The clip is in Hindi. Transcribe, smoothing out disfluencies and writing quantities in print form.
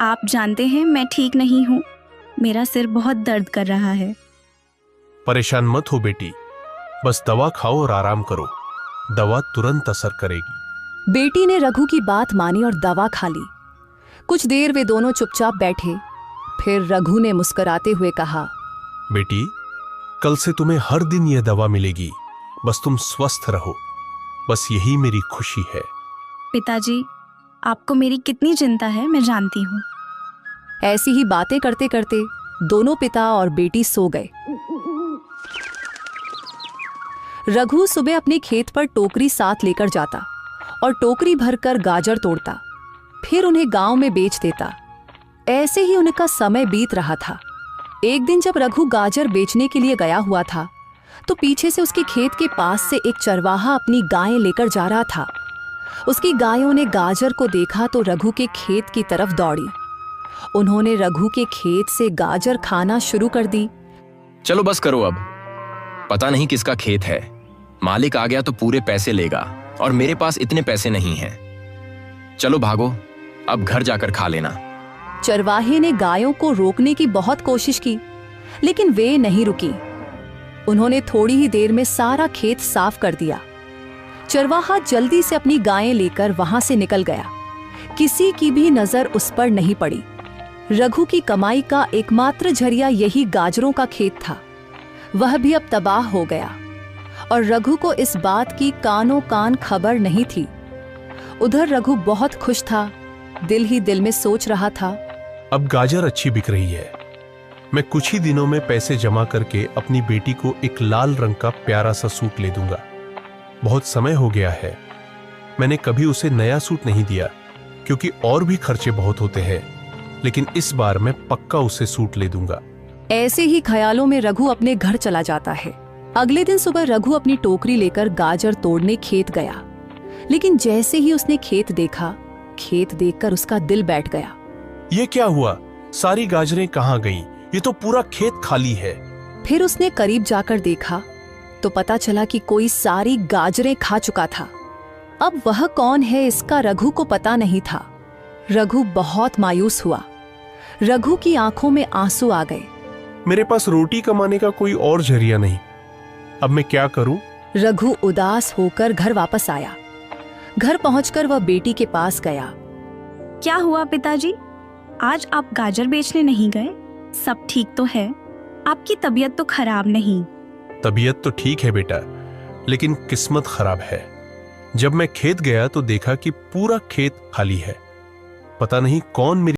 आप जानते हैं मैं ठीक नहीं हूँ। मेरा सिर बहुत दर्द कर रहा है। परेशान मत हो बेटी, बस दवा खाओ और आराम करो। दवा तुरंत असर करेगी। बेटी ने रघु की बात मानी और दवा खा ली। कुछ देर वे दोनों चुपचाप बैठे। फिर रघु ने मुस्कुराते हुए कहा, बेटी, कल से तुम्हें हर दिन यह दवा मिलेगी। बस तुम स्वस्थ रहो, बस यही मेरी खुशी है। पिताजी, आपको मेरी कितनी चिंता है मैं जानती हूँ। ऐसी ही बातें करते करते दोनों पिता और बेटी सो गए। रघु सुबह अपने खेत पर टोकरी साथ लेकर जाता और टोकरी भरकर गाजर तोड़ता, फिर उन्हें गांव में बेच देता। ऐसे ही उनका समय बीत रहा था। एक दिन जब रघु गाजर बेचने के लिए गया हुआ था तो पीछे से उसके खेत के पास से एक चरवाहा अपनी गायें लेकर जा रहा था। उसकी गायों ने गाजर को देखा तो रघु के खेत की तरफ दौड़ी। उन्होंने रघु के खेत से गाजर खाना शुरू कर दी। चलो बस करो अब, पता नहीं किसका खेत है। मालिक आ गया तो पूरे पैसे लेगा और मेरे पास इतने पैसे नहीं हैं। चलो भागो, अब घर जाकर खा लेना। चरवाहे ने गायों को रोकने की बहुत कोशिश की, लेकिन वे नहीं रुकी। उन्होंने थोड़ी ही देर में सारा खेत साफ कर दिया। चरवाहा जल्दी से अपनी गायें लेकर वहां से निकल गया। किसी की भी नजर उस पर नहीं पड़ी। रघु की कमाई का एकमात्र जरिया यही गाजरों का खेत था। वह भी अब तबाह हो गया और रघु को इस बात की कानों कान खबर नहीं थी। उधर रघु बहुत खुश था, दिल ही दिल में सोच रहा था, अब गाजर अच्छी बिक रही है। मैं कुछ ही दिनों में पैसे जमा करके अपनी बेटी को एक लाल रंग का प्यारा सा सूट ले दूंगा। बहुत समय हो गया है, मैंने कभी उसे नया सूट नहीं दिया क्योंकि और भी खर्चे बहुत होते हैं, लेकिन इस बार मैं पक्का उसे सूट ले दूंगा। ऐसे ही ख्यालों में रघु अपने घर चला जाता है। अगले दिन सुबह रघु अपनी टोकरी लेकर गाजर तोड़ने खेत गया, लेकिन जैसे ही उसने खेत देखा, खेत देखकर उसका दिल बैठ गया। ये क्या हुआ? सारी गाजरें कहाँ गईं? ये तो पूरा खेत खाली है। फिर उसने करीब जाकर देखा तो पता चला कि कोई सारी गाजरें खा चुका था। अब वह कौन है इसका रघु को पता नहीं था। रघु बहुत मायूस हुआ। रघु की आंखों में आंसू आ गए। मेरे पास रोटी कमाने का कोई और जरिया नहीं, अब मैं क्या करूं? रघु उदास होकर घर वापस आया। घर पहुंचकर वह बेटी के पास गया। क्या हुआ पिताजी? आज आप गाजर बेचने नहीं गए? सब ठीक तो है? आपकी तबीयत तो खराब नहीं? तबीयत तो ठीक है बेटा, लेकिन किस्मत खराब है। जब मैं खेत गया तो देखा कि पूरा खेत खाली है। पता नहीं कौन मेरी